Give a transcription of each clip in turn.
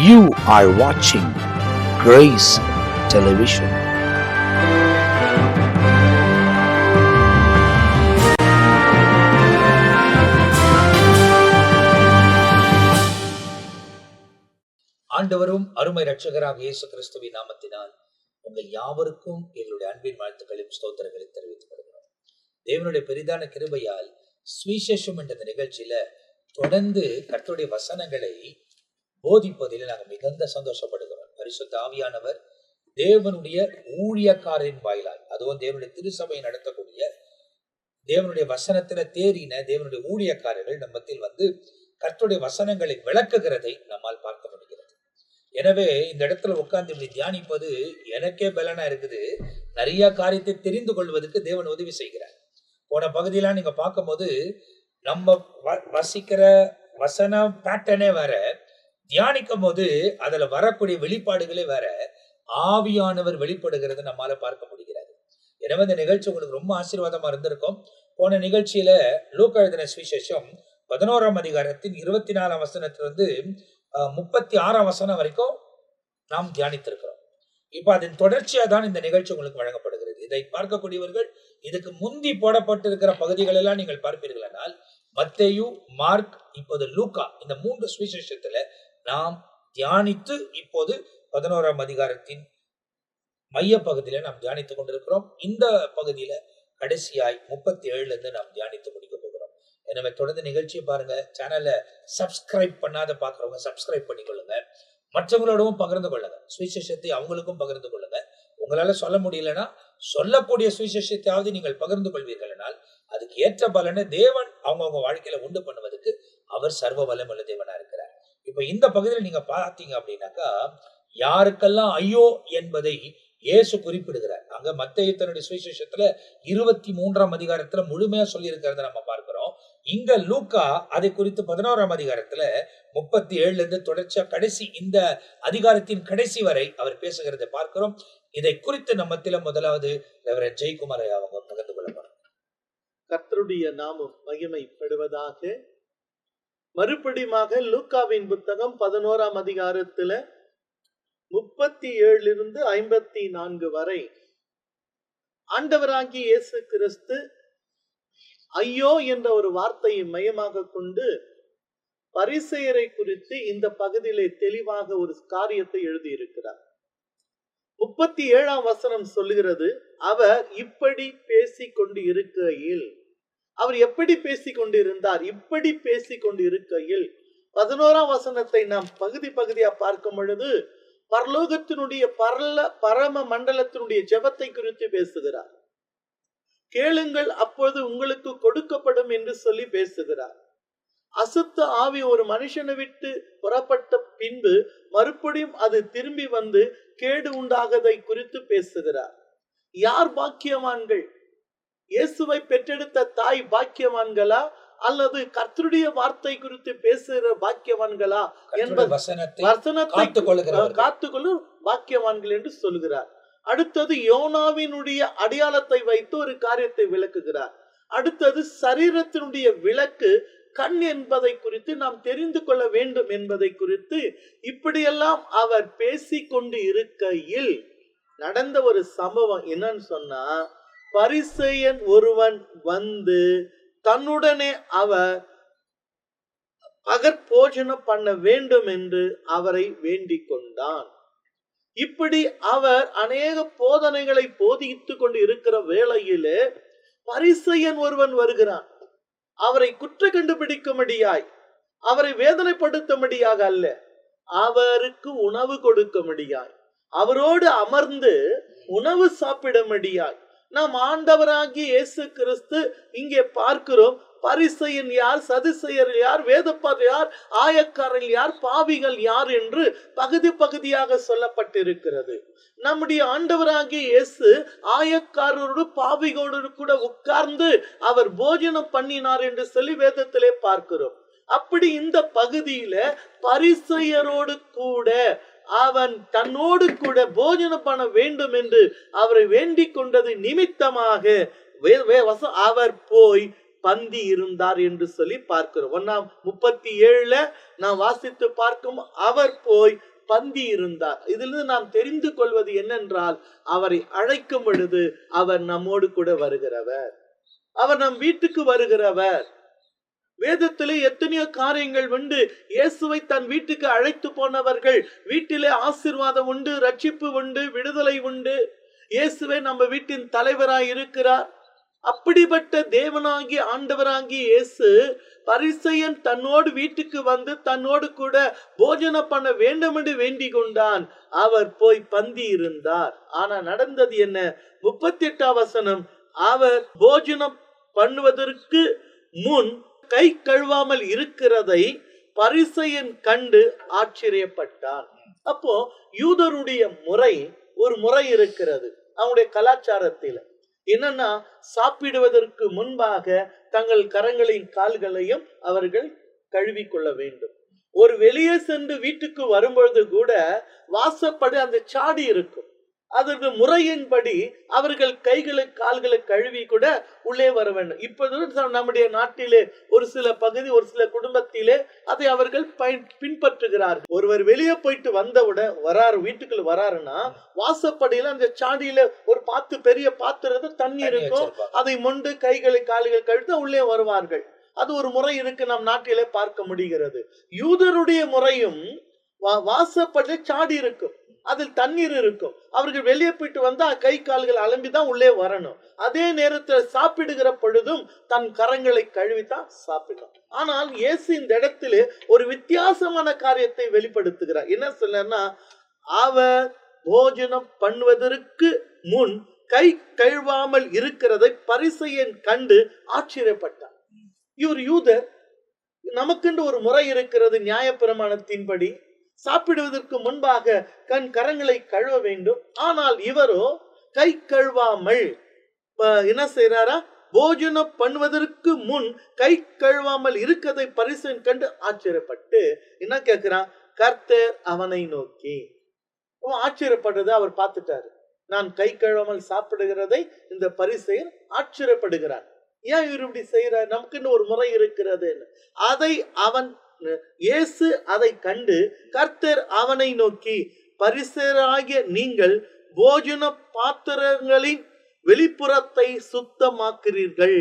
You are watching Grace Television. ஆண்டவரும் அருமை இரட்சகராக இயேசு கிறிஸ்துவின் நாமத்தினால் உங்கள் யாவருக்கும் எங்களுடைய அன்பின் வாழ்த்துக்களையும் ஸ்தோத்திரங்களை தெரிவித்துக் கொள்கிறோம். தேவனுடைய பெரிதான கிருபையால் சுவிசேஷம் என்ற நிகழ்ச்சியில தொடர்ந்து கர்த்தருடைய வசனங்களை போதிப்பதில் நாங்கள் மிகுந்த சந்தோஷப்படுகிறோம். பரிசுத்த ஆவியானவர் தேவனுடைய ஊழியக்காரரின் வாயிலால், அதுவும் தேவனுடைய திருசபையை நடத்தக்கூடிய தேவனுடைய வசனத்துல தேறின தேவனுடைய ஊழியக்காரர்கள் நம்மத்தில் வந்து கர்த்தருடைய வசனங்களை விளக்குகிறதை நம்மால் பார்க்க முடிகிறது. எனவே இந்த இடத்துல உட்கார்ந்து இப்படி தியானிப்பது எனக்கே பலனா இருக்குது. நிறைய காரியத்தை தெரிந்து கொள்வதற்கு தேவன் உதவி செய்கிறார். போன பகுதியெல்லாம் நீங்க பார்க்கும்போது நம்ம வசிக்கிற வசன பேட்டர்னே வேற, தியானிக்கும் போது அதுல வரக்கூடிய வெளிப்பாடுகளே வேற, ஆவியானவர் வெளிப்படுகிறது நம்மால பார்க்க முடிகிறது. எனவே இந்த நிகழ்ச்சி உங்களுக்கு ரொம்ப ஆசீர்வாதமா இருந்திருக்கும். போன நிகழ்ச்சியில லூக்கா எழுதின சுவிசேஷம் 11ஆம் அதிகாரத்தின் 24ஆம் வசனத்திலிருந்து 36ஆம் வசனம் வரைக்கும் நாம் தியானித்திருக்கிறோம். இப்ப அதன் தொடர்ச்சியா தான் இந்த நிகழ்ச்சி உங்களுக்கு வழங்கப்படுகிறது. இதை பார்க்கக்கூடியவர்கள் இதுக்கு முந்தி போடப்பட்டிருக்கிற பகுதிகள் எல்லாம் நீங்கள் பார்ப்பீர்களானால் மத்தேயு, மார்க், இப்போது லூக்கா, இந்த 3 சுவிசேஷத்துல நாம் தியானித்து இப்போது 11ஆம் அதிகாரத்தின் மைய பகுதியில நாம் தியானித்துக் கொண்டிருக்கிறோம். இந்த பகுதியில கடைசியாய் 37ல இருந்து நாம் தியானித்து முடிக்க போகிறோம். எனவே தொடர்ந்து நிகழ்ச்சியை பாருங்க. சேனலை சப்ஸ்கிரைப் பண்ணாத பாக்குறவங்க சப்ஸ்கிரைப் பண்ணிக்கொள்ளுங்க. மற்றவங்களோடவும் பகிர்ந்து கொள்ளுங்க. சுவிசேஷத்தை அவங்களுக்கும் பகிர்ந்து கொள்ளுங்க. உங்களால சொல்ல முடியலன்னா சொல்லக்கூடிய சுவிசேஷத்தையாவது நீங்கள் பகிர்ந்து கொள்வீர்களால் அதுக்கு ஏற்ற பலனை தேவன் அவங்கவுங்க வாழ்க்கையில உண்டு பண்ணுவதற்கு அவர் சர்வ வல்லமையுள்ள தேவனா இருக்கிறார். இப்ப இந்த பகுதியில் நீங்க பார்த்தீங்க அப்படின்னாக்கா, யாருக்கெல்லாம் ஐயோ என்பதை இயேசு குறிப்பிடுகிறார். அங்க மத்தேயு தன்னுடைய சுவிசேஷத்துல 23ஆம் அதிகாரத்துல முழுமையா சொல்லி இருக்கிறத நம்ம பார்க்கிறோம். இங்க லூக்கா அதை குறித்து 11ஆம் அதிகாரத்துல 37ல இருந்து தொடர்ச்சியா கடைசி இந்த அதிகாரத்தின் கடைசி வரை அவர் பேசுகிறதை பார்க்கிறோம். இதை குறித்து நம்மத்தில முதலாவது ரெவரண்ட் ஜெயக்குமார் அவங்க பகிர்ந்து கொள்ளப்படும். கர்த்தருடைய நாமம் மகிமைப்படுவதாக. மறுபடியுமாக லூக்காவின் புத்தகம் 11ஆம் அதிகாரத்துல 37 இருந்து 54 வரை ஆண்டவராகிய இயேசு கிறிஸ்து ஐயோ என்ற ஒரு வார்த்தையை மையமாக கொண்டு பரிசேயரை குறித்து இந்த பகுதியிலே தெளிவாக ஒரு காரியத்தை எழுதியிருக்கிறார். 37ஆம் வசனம் சொல்லுகிறது, அவர் இப்படி பேசிக் கொண்டு இருக்கையில், அவர் எப்படி பேசிக் கொண்டு இருந்தார்? இப்படி பேசிக் கொண்டு இருக்கையில் 11ஆம் வசனத்தை நாம் பகுதி பகுதியா பார்க்கும் பொழுது பரலோகத்தினுடைய பரம மண்டலத்தினுடைய ஜெபத்தை குறித்து பேசுகிறார். கேளுங்கள் அப்பொழுது உங்களுக்கு கொடுக்கப்படும் என்று சொல்லி பேசுகிறார். அசுத்த ஆவி ஒரு மனுஷனை விட்டு புறப்பட்ட பின்பு மறுபடியும் அது திரும்பி வந்து கேடு உண்டாகதை குறித்து பேசுகிறார். யார் பாக்கியவான்கள்? இயேசுவை பெற்றெடுத்த தாய் பாக்கியவான்களா அல்லது கர்த்தருடைய வார்த்தை குறித்து பேசுகிற பாக்கியவான்களா என்பது வசனத்தை காத்துக்கொள்ளும் பாக்கியவான்கள் என்று சொல்கிறார். அடுத்தது யோனாவினுடைய அடையாளத்தை வைத்து ஒரு காரியத்தை விளக்குகிறார். அடுத்தது சரீரத்தினுடைய விளக்கு கண் என்பதை குறித்து நாம் தெரிந்து கொள்ள வேண்டும் என்பதை குறித்து இப்படியெல்லாம் அவர் பேசிக்கொண்டு இருக்கையில் நடந்த ஒரு சம்பவம் என்னன்னு சொன்னா, பரிசேயன் ஒருவன் வந்து தன்னுடனே அவர் பகற்போஜனம் பண்ண வேண்டும் என்று அவரை வேண்டிக் கொண்டான். இப்படி அவர் அநேக போதனைகளை போதித்துக் கொண்டு இருக்கிற வேளையிலே பரிசேயன் ஒருவன் வருகிறான். அவரை குற்ற கண்டுபிடிக்கும்படியாய், அவரை வேதனைப்படுத்தும்படியாக அல்ல, அவருக்கு உணவு கொடுக்கும்படியாய், அவரோடு அமர்ந்து உணவு சாப்பிடும்படியாய் நாம் ஆண்டவராகிய இயேசு கிறிஸ்து இங்கே பார்க்கிறோம். பரிசேயன் யார், சதுசேயர் யார், வேதப்பார் யார், ஆயக்காரர்கள் யார், பாவிகள் யார் என்று பகுதி பகுதியாக சொல்லப்பட்டிருக்கிறது. நம்முடைய ஆண்டவராகிய இயேசு ஆயக்காரரோடு பாவிகளோடு கூட உட்கார்ந்து அவர் போஜனம் பண்ணினார் என்று சொல்லி வேதத்திலே பார்க்கிறோம். அப்படி இந்த பகுதியில பரிசேயரோடு கூட அவன் தன்னோடு கூட போஜனம் பண்ண வேண்டும் என்று அவரை வேண்டிக் கொண்டது நிமித்தமாக அவர் போய் பந்தி இருந்தார் என்று சொல்லி பார்க்கிறோம். 37ல நாம் வாசித்து பார்க்கும் அவர் போய் பந்தி இருந்தார். இதிலிருந்து நாம் தெரிந்து கொள்வது என்னென்றால், அவரை அழைக்கும் பொழுது அவர் நம்மோடு கூட வருகிறவர், அவர் நம் வீட்டுக்கு வருகிறவர். வேதத்திலே எத்தனையோ காரியங்கள் உண்டு. இயேசுவை தன் வீட்டுக்கு அழைத்து போனவர்கள் வீட்டிலே ஆசீர்வாதம் உண்டு, ரட்சிப்பு உண்டு, விடுதலை உண்டு. இயேசுவே நம்ம வீட்டின் தலைவராய் இருக்கிறார். அப்படிப்பட்ட தேவனாகி ஆண்டவராகி இயேசு பரிசேயன் தன்னோடு வீட்டுக்கு வந்து தன்னோடு கூட போஜனம் பண்ண வேண்டும் என்று வேண்டிக் கொண்டான். அவர் போய் பந்தி இருந்தார். ஆனா நடந்தது என்ன? 38ஆம் வசனம், அவர் போஜனம் பண்ணுவதற்கு முன் கை கழுவாமல் இருக்கிறதை பரிசேயன் கண்டு ஆச்சரியப்பட்டான். அப்போ யூதருடைய முறை, ஒரு முறை இருக்கிறது அவங்களுடைய கலாச்சாரத்தில். என்னன்னா, சாப்பிடுவதற்கு முன்பாக தங்கள் கரங்களையும் கால்களையும் அவர்கள் கழுவிக்கொள்ள வேண்டும். ஒரு வெளியே சென்று வீட்டுக்கு வரும்பொழுது கூட வாசப்படி அந்த சாடி இருக்கும். அதற்கு முறையின்படி அவர்கள் கைகளை கால்களை கழுவி கூட உள்ளே வர வேண்டும். இப்போது நம்முடைய நாட்டிலே ஒரு சில பகுதி, ஒரு சில குடும்பத்திலே அதை அவர்கள் பின்பற்றுகிறார்கள். ஒருவர் வெளியே போயிட்டு வந்தவுடன் வராரு, வீட்டுக்குள்ள வராருன்னா வாசப்படியில அந்த சாடியில ஒரு பெரிய பாத்திரத்தில் தண்ணி இருக்கும். அதை மொண்டு கைகளை கால்கள் கழுவிட்டு உள்ளே வருவார்கள். அது ஒரு முறை இருக்கு, நம் நாட்டிலே பார்க்க முடிகிறது. யூதருடைய முறையும் வாசப்படி சாடி இருக்கும், அதில் தண்ணீர் இருக்கும். அவர்கள் வெளியே போயிட்டு வந்தா கை கால்கள் அலம்பிதான் உள்ளே வரணும். அதே நேரத்தில் சாப்பிடுகிற பொழுதும் தன் கரங்களை கழுவித்தான் சாப்பிடும். ஆனால் இயேசு இந்த இடத்திலே ஒரு வித்தியாசமான காரியத்தை வெளிப்படுத்துகிறார். என்ன சொல்லனா, அவர் போஜனம் பண்ணுவதற்கு முன் கை கழுவாமல் இருக்கிறதை பரிசேயன் கண்டு ஆச்சரியப்பட்டார். இவர் யூதர், நமக்கென்று ஒரு முறை இருக்கிறது. நியாயப்பிரமாணத்தின்படி சாப்பிடுவதற்கு முன்பாக கரங்களை கழுவ வேண்டும். ஆனால் இவரோ கை கழுவாமல் என்ன செய்யறாரா? போஜனம் பண்ணுவதற்கு முன் கை கழுவாமல் இருக்கிறதை பரிசேயன் கண்டு ஆச்சரியப்பட்டு என்ன கேட்கிறான்? கர்த்தர் அவனை நோக்கி, ஆச்சரியப்படுறத அவர் பார்த்துட்டாரு. நான் கை கழுவாமல் சாப்பிடுகிறதை இந்த பரிசேயன் ஆச்சரியப்படுகிறான். ஏன் இவர் இப்படி செய்யறார்? நமக்குன்னு ஒரு முறை இருக்கிறது. அதை அவன் இயேசு அதை கண்டு கர்த்தர் அவனை நோக்கி, பரிசேயராகிய நீங்கள் போஜன பாத்திரங்களின் வெளிப்புறத்தை சுத்தமாக்குறீர்கள்.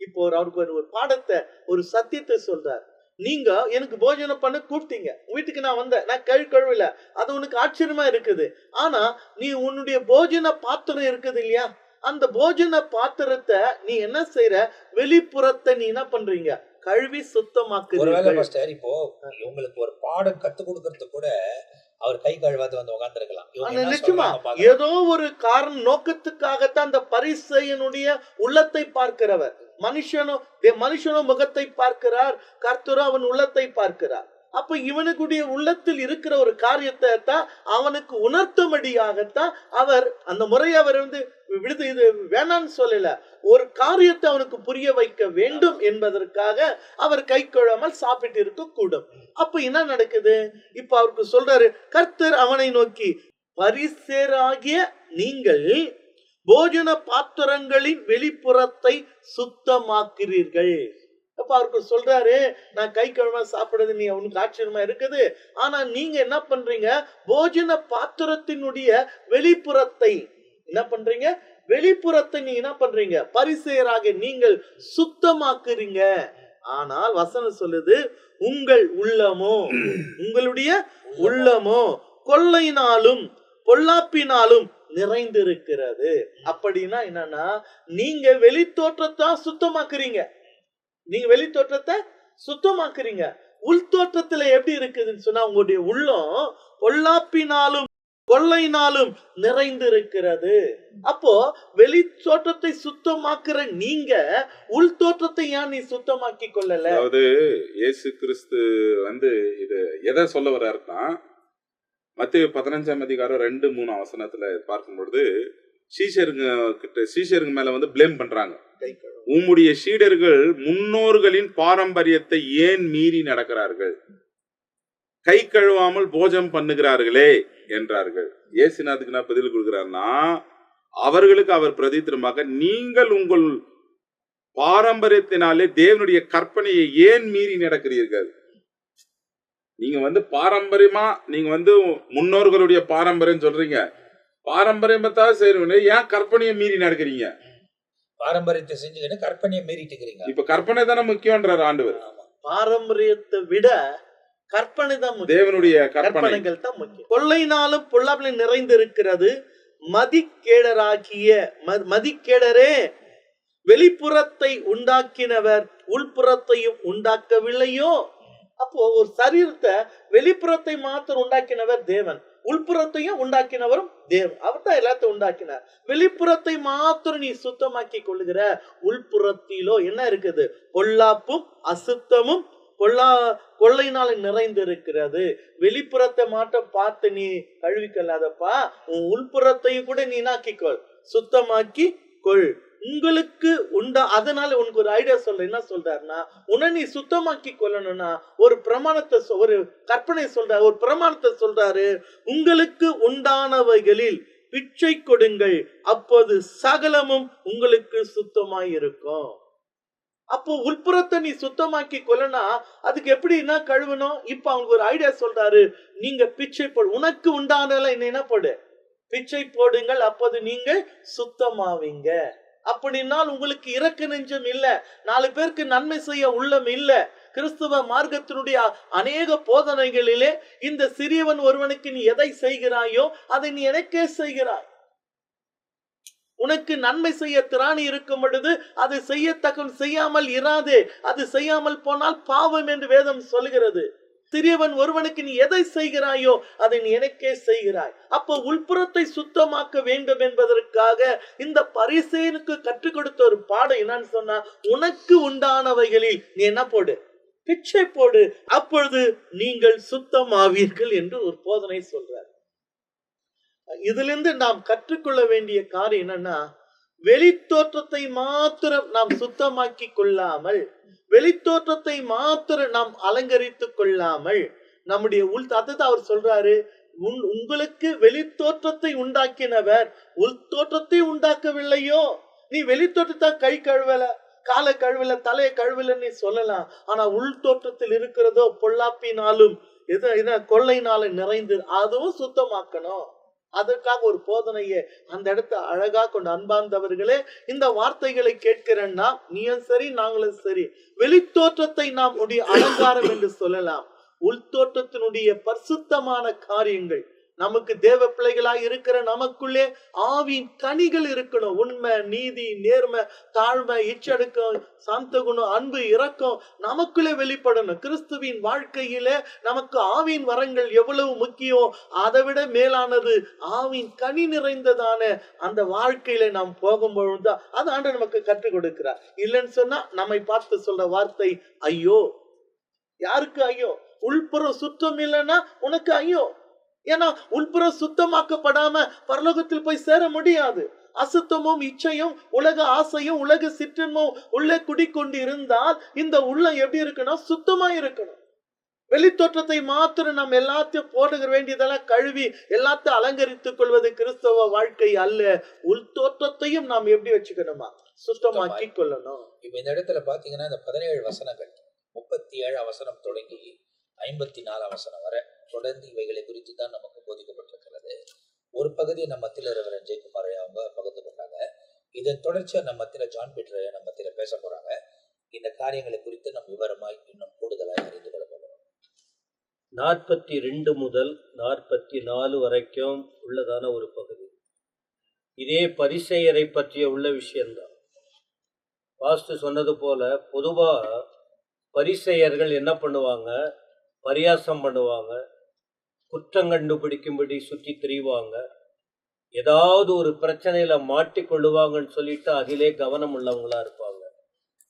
இப்போ அவருக்கு ஒரு பாடத்தை, ஒரு சத்தியத்தை சொல்றார். நீங்க எனக்கு போஜனம் பண்ண கூப்பிட்டீங்க, வீட்டுக்கு நான் வந்தேன், நான் கழுவல, அது உனக்கு ஆச்சரியமா இருக்குது. ஆனா நீ உன்னுடைய போஜன பாத்திரம் இருக்குது இல்லையா, அந்த போஜன பாத்திரத்தை நீ என்ன செய்யற? வெளிப்புறத்தை நீ என்ன பண்றீங்க? கழுவி சுத்தமாக்குறீங்க. இப்போ உங்களுக்கு ஒரு பாடம் கத்து கொடுக்கறது கூட அவர் கை கழுவாத வந்து உட்கார்ந்திருக்கலாம். நிச்சயமா ஏதோ ஒரு காரணம், நோக்கத்துக்காகத்தான் அந்த பரிசேயனுடைய உள்ளத்தை பார்க்கிறவர். மனுஷனும் முகத்தை பார்க்கிறார், கர்த்தரும் அவன் உள்ளத்தை பார்க்கிறார். அப்ப இவனுக்குடைய உள்ளத்தில் இருக்கிற ஒரு காரியத்தை தான் அவனுக்கு உணர்த்தும்படியாகத்தான் அவர் அந்த முறையை அவர் விடுத்து இது வேணான்னு சொல்லல, ஒரு காரியத்தை அவனுக்கு புரிய வைக்க வேண்டும் என்பதற்காக அவர் கை கழுவாமல் சாப்பிட்டு இருக்க கூடும். அப்ப என்ன நடக்குது? இப்ப அவருக்கு சொல்றாரு, கர்த்தர் அவனை நோக்கி, பரிசேயராகிய நீங்கள் போஜன பாத்திரங்களின் வெளிப்புறத்தை சுத்தமாக்குறீர்கள். அப்ப அவருக்கு சொல்றாரு, நான் கை கழுவாம சாப்பிடுறது நீ உனக்கு ஆச்சரியமா இருக்குது. ஆனா நீங்க என்ன பண்றீங்க? போஜன பாத்திரத்தினுடைய வெளிப்புறத்தை என்ன பண்றீங்க? வெளிப்புறத்தை நீ என்ன பண்றீங்க? பரிசேயராக நீங்கள் சுத்தமாக்குறீங்க. ஆனால் வசனம் சொல்லுது, உங்கள் உள்ளமோ, உங்களுடைய உள்ளமோ கொள்ளையினாலும் பொல்லாப்பினாலும் நிறைந்திருக்கிறது. அப்படின்னா என்னன்னா, நீங்க வெளி தோற்றத்தை சுத்தமாக்குறீங்க, நீங்க வெளி தோற்றத்தை சுத்தமாக்குறீங்க. உள் தோற்றத்துல எப்படி இருக்குதுன்னு சொன்னா, உங்களுடைய உள்ளம் பொல்லாப்பினாலும் கொள்ளையினாலும் நிறைந்திருக்கிறது. அப்போ வெளி தோற்றத்தை சுத்தமாக்குற நீங்க உள் தோற்றத்தை ஏன் நீ சுத்தமாக்கி கொள்ளல? அதாவது இயேசு கிறிஸ்து இது எதை சொல்ல வர்றாருன்னா, மத்தேயு 15ஆம் அதிகாரம் 2-3 வசனத்துல பார்க்கும் பொழுது சீஷருங்க மேல பிளேம் பண்றாங்க. உம்முடைய சீடர்கள் முன்னோர்களின் பாரம்பரியத்தை ஏன் மீறி நடக்கிறார்கள், கை கழுவாமல் போஜனம் பண்ணுகிறார்களே என்றார்கள். இயேசுநாதுக்கு நான் பதில் கொடுக்கிறார்னா, அவர்களுக்கு அவர் பிரதித்திரமாக, நீங்கள் உங்கள் பாரம்பரியத்தினாலே தேவனுடைய கற்பனையை ஏன் மீறி நடக்கிறீர்கள்? நீங்க பாரம்பரியமா நீங்க முன்னோர்களுடைய பாரம்பரியம் சொல்றீங்க, பாரம்பரியமத்தா செய்யறவங்க ஏன் கற்பனையை மீறி நடக்கிறீங்க? பாரம்பரியத்தை செஞ்சுக்கிட்டு கற்பனையை மீறிட்டு இருக்கிறீங்க. இப்ப கற்பனை தானே முக்கியம்ன்றார் ஆண்டவர். பாரம்பரியத்தை விட கற்பனை தான் முக்கியம். தேவனுடைய கற்பனைகள் தான் முக்கியம். கொள்ளையினாலும் பொல்லாப்பிலும் நிறைந்திருக்கிறது. மதிக்கேடரே, வெளிப்புறத்தை உண்டாக்கினவர் உள்புறத்தையும் உண்டாக்கவில்லையோ? அப்போ ஒரு சரீரத்தை வெளிப்புறத்தை மாத்திரம் உண்டாக்கினவர் தேவன், உள்புறத்தையும் உண்டாக்கினவரும் தேவன். அவர் தான் எல்லாத்தையும் உண்டாக்கினார். வெளிப்புறத்தை மாத்திரம் நீ சுத்தமாக்கி கொள்ளுகிற, உள்புறத்திலோ என்ன இருக்குது? பொல்லாப்பும் அசுத்தமும் கொள்ளையினால நிறைந்திருக்கிறது. வெளிப்புறத்தை மாற்றம் பார்த்து நீ கழுவிக்கொள்ளாதப்பா, உன் உள்புறத்தையும் கூட நீ நாக்கிக்கொள், சுத்தமாக்கி கொள். உங்களுக்கு அதனால உனக்கு ஒரு ஐடியா சொல்ற. என்ன சொல்றாருன்னா, உன்னை நீ சுத்தமாக்கி கொள்ளணும்னா ஒரு பிரமாணத்தை, ஒரு கற்பனை சொல்றாரு, ஒரு பிரமாணத்தை சொல்றாரு. உங்களுக்கு உண்டானவைகளில் பிச்சை கொடுங்கள், அப்போது சகலமும் உங்களுக்கு சுத்தமாய் இருக்கும். அப்போ உள்புறத்தை நீ சுத்தமாக்கி கொள்ளனா அதுக்கு எப்படின்னா கழுவணும். இப்ப அவங்க ஒரு ஐடியா சொல்றாரு, நீங்க பிச்சை போடு, உனக்கு உண்டானதெல்லாம் என்ன போடு, பிச்சை போடுங்கள், அப்போது நீங்க சுத்தமாவீங்க. அப்படின்னால் உங்களுக்கு இரக்க நெஞ்சம் இல்ல, 4 பேருக்கு நன்மை செய்ய உள்ளம் இல்ல. கிறிஸ்துவ மார்க்கத்தினுடைய அநேக போதனைகளிலே இந்த சிறியவன் ஒருவனுக்கு நீ எதை செய்கிறாயோ அதை நீ எனக்கே செய்கிறாய். உனக்கு நன்மை செய்ய திராணி இருக்கும் பொழுது அது செய்யத்தக்க செய்யாமல் இராதே, அது செய்யாமல் போனால் பாவம் என்று வேதம் சொல்கிறது. சிறியவன் ஒருவனுக்கு நீ எதை செய்கிறாயோ அதை நீ எனக்கே செய்கிறாய். அப்போ உள்புறத்தை சுத்தமாக்க வேண்டும் என்பதற்காக இந்த பரிசேயனுக்கு கற்றுக் கொடுத்த ஒரு பாடம் என்னன்னு சொன்னா, உனக்கு உண்டானவைகளில் நீ என்ன போடு, பிச்சை போடு, அப்பொழுது நீங்கள் சுத்தமாவீர்கள் என்று ஒரு போதனை சொல்றார். இதிலிருந்து நாம் கற்றுக்கொள்ள வேண்டிய காரியம் என்னன்னா, வெளித்தோற்றத்தை மாத்திரம் நாம் சுத்தமாக்கி கொள்ளாமல், வெளித்தோற்றத்தை மாத்திரம் நாம் அலங்கரித்துக் கொள்ளாமல், நம்முடைய அதுதான் அவர் சொல்றாரு, உங்களுக்கு வெளித்தோற்றத்தை உண்டாக்கினவர் உள்தோற்றத்தை உண்டாக்கவில்லையோ? நீ வெளித்தோற்றத்தை கை கழுவல, காலை கழுவல, தலையை கழுவல நீ சொல்லலாம். ஆனா உள்தோற்றத்தில் இருக்கிறதோ பொல்லாப்பினாலும் கொள்ளையினாலும் நிறைந்து, அதுவும் சுத்தமாக்கணும். அதற்காக ஒரு போதனையை அந்த இடத்தை அழகா கொண்டு, அன்பார்ந்தவர்களே, இந்த வார்த்தைகளை கேட்கிறேன்னா நீயும் சரி நாங்களும் சரி, வெளித்தோற்றத்தை நாம் உடைய அலங்காரம் என்று சொல்லலாம். உள்தோற்றத்தினுடைய பரிசுத்தமான காரியங்கள், நமக்கு தேவ பிள்ளைகளாய் இருக்கிற நமக்குள்ளே ஆவின் கனிகள் இருக்கணும். உண்மை, நீதி, நேர்மை, தாழ்மை, இச்சடக்கம், சாந்த குணம், அன்பு, இரக்கம் நமக்குள்ளே வெளிப்படணும். கிறிஸ்துவின் வாழ்க்கையிலே நமக்கு ஆவின் வரங்கள் எவ்வளவு முக்கியம், அதை விட மேலானது ஆவின் கனி நிறைந்ததான அந்த வாழ்க்கையில நாம் போகும்பொழுது அது ஆண்டவர் நமக்கு கற்றுக் கொடுக்கிறார். இல்லைன்னு சொன்னா நம்மை பார்த்து சொல்ற வார்த்தை ஐயோ. யாருக்கு ஐயோ? உள்புறம் சுத்தம் இல்லைன்னா உனக்கு ஐயோ. ஏன்னா உள்புறம் சுத்தமாக்கப்படாம பரலோகத்தில் போய் சேர முடியாது. அசுத்தமும் இச்சையும் உலக ஆசையும் உலக சிற்றமும் உள்ளே குடிக்கொண்டு இருந்தால் இந்த உள்ளம் எப்படி இருக்கணும்? சுத்தமா இருக்கணும். வெளித்தோற்றத்தை மாத்திரம் நாம் எல்லாத்தையும் போடுக வேண்டியதெல்லாம் கழுவி எல்லாத்தையும் அலங்கரித்துக் கொள்வது கிறிஸ்தவ வாழ்க்கை அல்ல. உள்தோற்றத்தையும் நாம் எப்படி வச்சுக்கணுமா? சுத்தமாக்கி கொள்ளணும். இப்ப இந்த இடத்துல பாத்தீங்கன்னா இந்த 17 வசனங்கள் 37 வசனம் தொடங்கி 54 வசனம் வரை தொடர்ந்து இவைகளை குறித்து தான் நமக்கு போதிக்கப்பட்டிருக்கிறது. ஒரு பகுதியை நம்ம மத்தியில ரெவரண்ட் ஜெயக்குமார் அவங்க பகிர்ந்து கொண்டாங்க. இதன் தொடர்ச்சியா நம்ம மத்தியில ஜான் பீட்டர் நம்ம மத்தியில பேச போறாங்க. இந்த காரியங்களை குறித்து நம்ம விவரமாய் இன்னும் கூடுதலாக அறிந்து கொள்ள போகிறோம். 42 முதல் 44 வரைக்கும் உள்ளதான ஒரு பகுதி. இதே பரிசேயரை பற்றிய உள்ள விஷயம்தான். பாஸ்டர் சொன்னது போல பொதுவா பரிசேயர்கள் என்ன பண்ணுவாங்க? பரியாசம் பண்ணுவாங்க, குற்றம் கண்டுபிடிக்கும்படி சுற்றி திரிவாங்க, ஏதாவது ஒரு பிரச்சனையில மாட்டிக்கொள்ளுவாங்கன்னு சொல்லிட்டு அதிலே கவனம் உள்ளவங்களா இருப்பாங்க.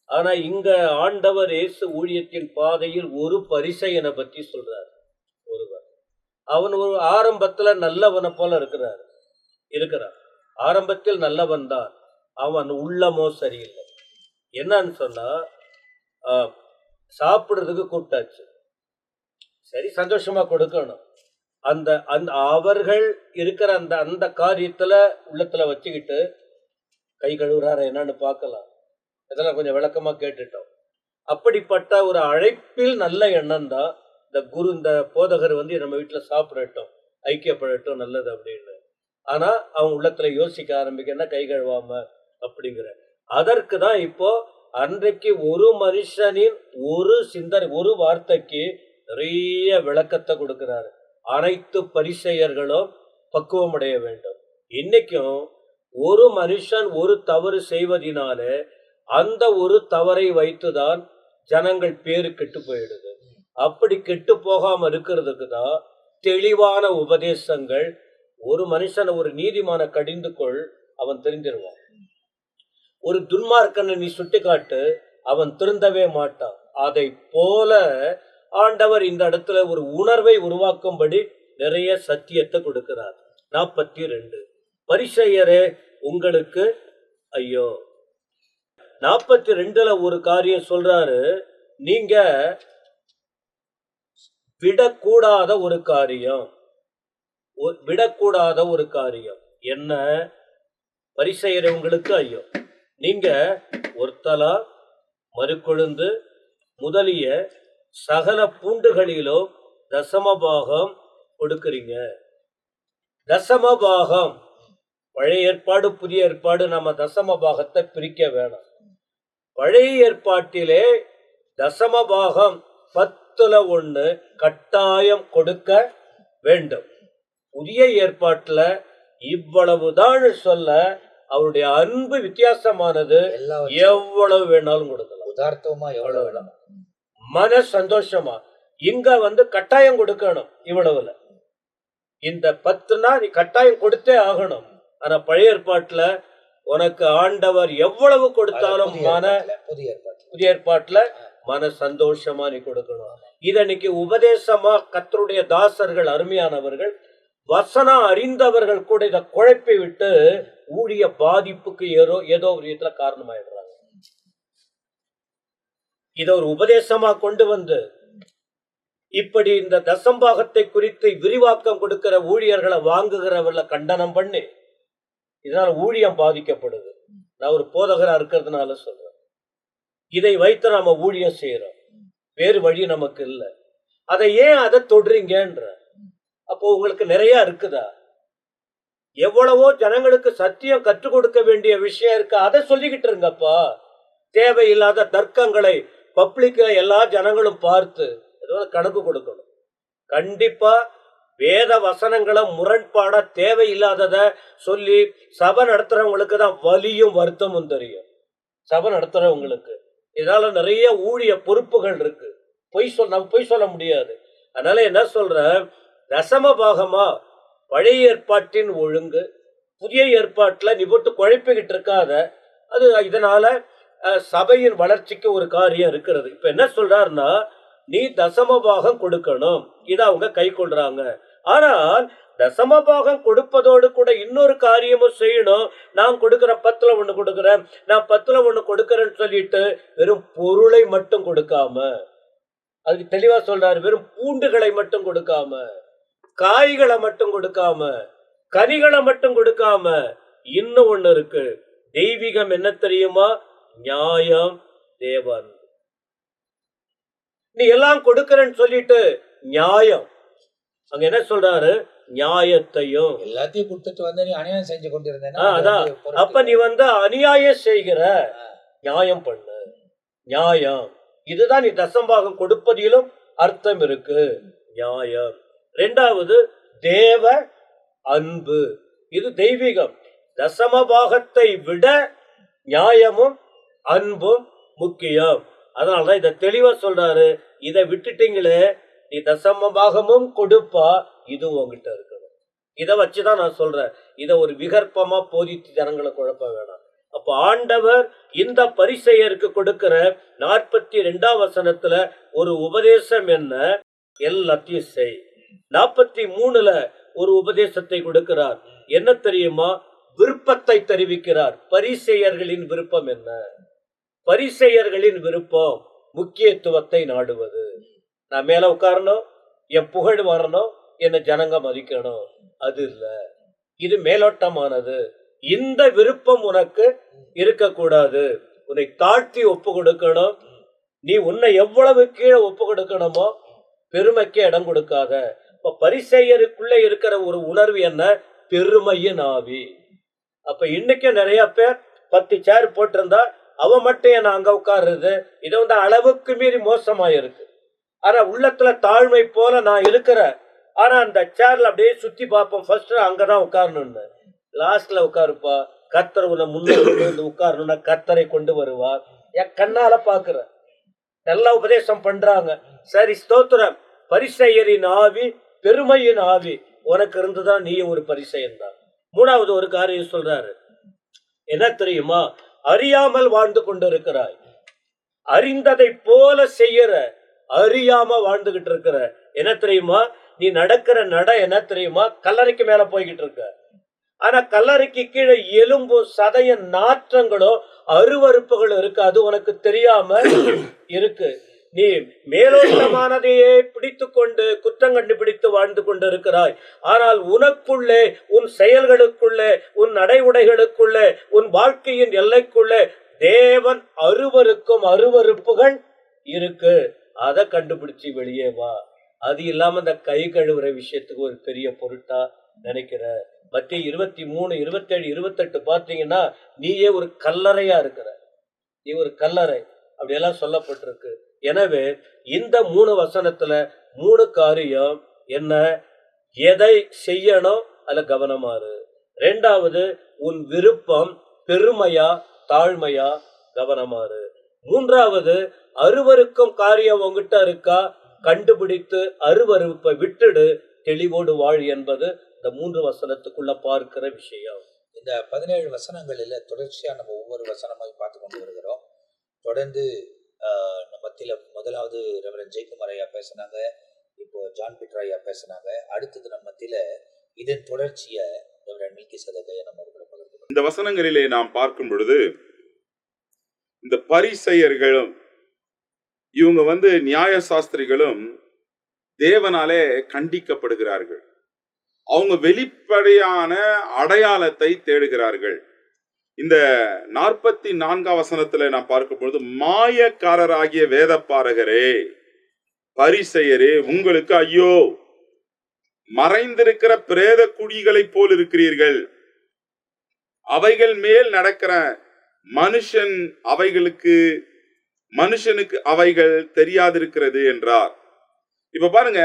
ஆனா இங்க ஆண்டவர் இயேசு ஊழியத்தின் பாதையில் ஒரு பரிசேயனை பற்றி சொல்றார். ஒருவர் அவன் ஒரு ஆரம்பத்துல நல்லவனை போல இருக்கிறான். ஆரம்பத்தில் நல்லவன் தான், அவன் உள்ளமோ சரியில்லை. என்னன்னு சொன்னா, சாப்பிடுறதுக்கு கூப்பிட்டாச்சு, சரி சந்தோஷமா கொடுக்கணும். அந்த அவர்கள் இருக்கிற அந்த காரியத்துல உள்ளத்துல வச்சுக்கிட்டு கை கழுவுறாரு என்னன்னு பார்க்கலாம். இதெல்லாம் கொஞ்சம் விளக்கமா கேட்டுட்டோம். அப்படிப்பட்ட ஒரு அழைப்பில் நல்ல எண்ணம் தான். இந்த போதகர் நம்ம வீட்டுல சாப்பிடட்டும், ஐக்கியப்படட்டும், நல்லது அப்படின்னு. ஆனா அவன் உள்ளத்துல யோசிக்க ஆரம்பிக்க கை கழுவாம அப்படிங்கிற. அதற்கு தான் இப்போ அன்றைக்கு ஒரு மனுஷனின் ஒரு சிந்தனை, ஒரு வார்த்தைக்கு நிறைய விளக்கத்தை கொடுக்கிறாரு. அனைத்து பரிசேயர்களும் பக்குவம் அடைய வேண்டும். இன்னைக்கும் ஒரு மனுஷன் ஒரு தவறு செய்வதினாலே அந்த ஒரு தவறை வைத்துதான் ஜனங்கள் பேரு கெட்டு போயிடுது. அப்படி கெட்டு போகாம இருக்கிறதுக்கு தான் தெளிவான உபதேசங்கள். ஒரு மனுஷனை, ஒரு நீதிமான கடிந்து கொள், அவன் தெரிஞ்சிருவான். ஒரு துன்மார்க்கனை நீ சுட்டிக்காட்டு, அவன் திருந்தவே மாட்டான். அதை போல ஆண்டவர் இந்த இடத்துல ஒரு உணர்வை உருவாக்கும்படி நிறைய சத்தியத்தை கொடுக்கிறார். 42 பரிசேயரே உங்களுக்கு ஐயோ. 42ல ஒரு காரியம் சொல்றாரு, நீங்க விடக்கூடாத ஒரு காரியம், விடக்கூடாத ஒரு காரியம் என்ன? பரிசேயரே உங்களுக்கு ஐயோ, நீங்க ஒருத்தலா, மறுக்கொழுந்து முதலிய சகல பூண்டுகளிலும் தசமபாகம் கொடுக்கிறீங்க. தசமபாகம், பழைய ஏற்பாடு புதிய ஏற்பாடு நம்ம தசமபாகத்தை பிரிக்க வேணாம். பழைய ஏற்பாட்டிலே தசமபாகம் 10ல் 1 கட்டாயம் கொடுக்க வேண்டும். புதிய ஏற்பாட்டுல இவ்வளவுதான் சொல்ல அவருடைய அன்பு வித்தியாசமானது. எவ்வளவு வேணாலும் கொடுக்கலாம், உதார்த்தமா எவ்வளவு வேணும், மன சந்தோஷமா. இங்க கட்டாயம் கொடுக்கணும். இவ்வளவுல இந்த 10னா நீ கட்டாயம் கொடுத்தே ஆகணும். ஆனா பழைய ஏற்பாட்டுல உனக்கு ஆண்டவர் எவ்வளவு கொடுத்தாலும் புதிய ஏற்பாட்டுல மன சந்தோஷமா நீ கொடுக்கணும். இதன்னைக்கு உபதேசமா கர்த்தருடைய தாசர்கள், அருமையானவர்கள், வசனம் அறிந்தவர்கள் கூட இதை குழப்பி விட்டு ஊழிய பாதிப்புக்கு ஏதோ ஒரு விதத்துல காரணமாயிடுறாங்க. இத ஒரு உபதேசமா கொண்டு வந்து இப்படி இந்த தசம்பாகத்தை குறித்து விரிவாக்கம் கொடுக்கிற ஊழியர்களை வாங்குகிறவர்களை கண்டனம் பண்ணி இதனால ஊழியம் பாதிக்கப்படுது. நான் ஒரு போதகரா இருக்கிறதுனால சொல்றேன். இதை வைத்து நாம ஊழியம் செய்யறோம், வேறு வழி நமக்கு இல்லை. அதை ஏன் அதை தொடுறீங்கன்ற? அப்போ உங்களுக்கு நிறைய இருக்குதா? எவ்வளவோ ஜனங்களுக்கு சத்தியம் கற்றுக் கொடுக்க வேண்டிய விஷயம் இருக்கு, அதை சொல்லிக்கிட்டு இருங்கப்பா. தேவையில்லாத தர்க்கங்களை பப்ளிக்ல எல்லா ஜனங்களும் பார்த்து கணக்கு கொடுக்கணும். கண்டிப்பா வேத வசனங்களை முரண்பாட தேவையில்லாதத சொல்லி சபை நடத்துறவங்களுக்கு தான் வலியும் வருத்தமும் தெரியும். சபை நடத்துறவங்களுக்கு இதனால நிறைய ஊழிய பொறுப்புகள் இருக்கு. நம்ம பொய் சொல்ல முடியாது. அதனால என்ன சொல்ற, தசம பாகமா பழைய ஏற்பாட்டின் ஒழுங்கு, புதிய ஏற்பாட்டுல நீ போட்டு குழப்பிக்கிட்டு இருக்காத. அது இதனால சபையின் வளர்ச்சிக்கு ஒரு காரியம் இருக்கிறது. இப்ப என்ன சொல்றாருன்னா, நீ தசமபாகம் கொடுக்கணும், இதை அவங்க கை கொள்றாங்க. ஆனால் தசமபாகம் கொடுப்பதோடு கூட இன்னொரு காரியமும் செய்யணும். நான் கொடுக்கிற 10ல் 1 கொடுக்கிறேன், நான் 10ல் 1 கொடுக்கிறேன்னு சொல்லிட்டு வெறும் பொருளை மட்டும் கொடுக்காம, அதுக்கு தெளிவா சொல்றாரு, வெறும் பூண்டுகளை மட்டும் கொடுக்காம, காய்களை மட்டும் கொடுக்காம, கனிகளை மட்டும் கொடுக்காம, இன்னும் ஒண்ணு இருக்கு. தெய்வீகம் என்ன தெரியுமா? நியாயம், தேவன். நீ எல்லாம் கொடுக்கறன்னு சொல்லிட்டு நியாயம், அங்க என்ன சொல்றாரு, நியாயத்தையும் எல்லாத்தையும் கொடுத்துட்டு நீ அநியாயம் செஞ்சு கொண்டிருந்தேன்னா, அதான் அப்ப நீ அநியாயம் செய்கிற, நியாயம் பண்ணு, நியாயம். இதுதான் நீ தசம்பாகம் கொடுப்பதிலும் அர்த்தம் இருக்கு, நியாயம். 2வது தேவ அன்பு, இது தெய்வீகம். தசமபாகத்தை விட நியாயமும் அன்பும் முக்கியம். அதனாலதான் இதை தெளிவா சொல்றாரு. இதை விட்டுட்டீங்களே, நீ தசமபாகமும் கொடுப்பா, இது உங்ககிட்ட இருக்கணும். இதை வச்சுதான் நான் சொல்றேன். இதை ஒரு விகற்பமா போதித்து ஜனங்களை குழப்ப வேணாம். அப்ப ஆண்டவர் இந்த பரிசேயருக்கு கொடுக்கிற 42ஆம் வசனத்துல ஒரு உபதேசம் என்ன? எல்லாத்தையும் செய். 43ல ஒரு உபதேசத்தை கொடுக்கிறார். என்ன தெரியுமா? விருப்பத்தை தெரிவிக்கிறார். பரிசேயர்களின் விருப்பம் என்ன? பரிசேயர்களின் விருப்பம் முக்கியத்துவத்தை நாடுவது. நான் மேல உட்காரணும், என் புகழ் வரணும், என்ன ஜனங்க மதிக்கணும், அது இல்ல. இது மேலோட்டமானது. இந்த விருப்பம் உனக்கு இருக்கக்கூடாது. உன்னை தாழ்த்தி ஒப்பு கொடுக்கணும். நீ உன்னை எவ்வளவு கீழே ஒப்பு கொடுக்கணுமோ பெருமைக்கு இடம் கொடுக்காத. இப்ப பரிசேயருக்குள்ள இருக்கிற ஒரு உணர்வு என்ன? பெருமையின் ஆவி. அப்ப இன்னைக்கு நிறைய பேர் 10 சேர் போட்டிருந்தா அவன் மட்டும் என்ன அங்க உட்காருறது, இது வந்து அளவுக்கு மீறி மோசமாயிருக்கு. ஆனா உள்ளத்துல தாழ்மை போல நான் இருக்கிறேன். ஆனா அந்த சேர்ல அப்படியே சுத்தி பார்ப்போம், ஃபர்ஸ்ட் அங்கதான் உட்காரணும்னு. லாஸ்ட்ல உட்காருப்பா, கர்த்தர் உன்னை முன்னாடி உட்காரணும்னா கர்த்தரை கொண்டு வருவார். என் கண்ணால பாக்குறேன், நல்லா உபதேசம் பண்றாங்க, சரி ஸ்தோத்திரம். பரிசேயரின் ஆவி, பெருமையின் ஆவி உனக்கு இருந்துதான் நீ ஒரு பரிசேயன் தான். மூணாவது ஒரு காரியம் சொல்றாரு, என்ன தெரியுமா? அறியாமல் வாழ்ந்து கொண்டிருக்கிறாய், அறிந்ததை போல செய்யற, அறியாம வாழ்ந்துகிட்டு இருக்கிற. என்ன தெரியுமா? நீ நடக்கிற நட என்ன தெரியுமா? கல்லறைக்கு மேல போய்கிட்டு இருக்க. ஆனா கல்லறைக்கு கீழே எலும்பு சதைய நாற்றங்களோ அருவறுப்புகள் இருக்கு, அது உனக்கு தெரியாம இருக்கு. நீ மேலோட்டமானதையே பிடித்து கொண்டு குற்றம் கண்டுபிடித்து வாழ்ந்து கொண்டு இருக்கிறாய். ஆனால் உனக்குள்ளே, உன் செயல்களுக்குள்ளே, உன் நடை உடைகளுக்குள்ளே, உன் வாழ்க்கையின் எல்லைக்குள்ளே தேவன் அருவருக்கும் அருவருப்புகள் இருக்கு. அதை கண்டுபிடிச்சு வெளியே வா. அது இல்லாம இந்த கை கழுவுற விஷயத்துக்கு ஒரு பெரிய பொருட்டா நினைக்கிற. மத்திய 23, 27, 28 பார்த்தீங்கன்னா நீயே ஒரு கல்லறையா இருக்கிற, நீ ஒரு கல்லறை அப்படியெல்லாம் சொல்லப்பட்டிருக்கு. எனவே இந்த 3 வசனத்துல 3 காரியம் என்ன? எதை செய்யணும் அதுல கவனமாறு. 2வது உன் விருப்பம் பெருமையா தாழ்மையா, கவனமாறு. 3வது அருவருக்கும் காரியம் உங்ககிட்ட இருக்கா, கண்டுபிடித்து அருவருப்பை விட்டுடு, தெளிவோடு வாழ் என்பது இந்த 3 வசனத்துக்குள்ள பார்க்கிற விஷயம். இந்த 17 வசனங்களில் தொடர்ச்சியா நம்ம ஒவ்வொரு வசனமாய் பார்த்து கொண்டு வருகிறோம். தொடர்ந்து நம்ம மத்தியில முதலாவது ரெவரண்ட் ஜெயக்குமார் ஐயா பேசினாங்க, இப்போ ஜான் பீட்டர் ஐயா பேசினாங்க. அடுத்தது நம்ம மத்தியில இதன் தொடர்ச்சியை ரெவரண்ட் மெல்கிசேதேக் ஐயா நம்ம பகிர்ந்து. இந்த வசனங்களிலே நாம் பார்க்கும் பொழுது இந்த பரிசேயர்களும் இவங்க வந்து நியாய சாஸ்திரிகளும் தேவனாலே கண்டிக்கப்படுகிறார்கள். அவங்க வெளிப்படையான அடையாளத்தை தேடுகிறார்கள். இந்த 44 வசனத்துல நான் பார்க்கும் பொழுது, மாயக்காரராகிய வேதப்பாரகரே பரிசேயரே உங்களுக்கு ஐயோ, மறைந்திருக்கிற பிரேத குழிகளை போல் இருக்கிறீர்கள். அவைகள் மேல் நடக்கிற மனுஷனுக்கு அவைகள் தெரியாதிருக்கிறது என்றார். இப்ப பாருங்க,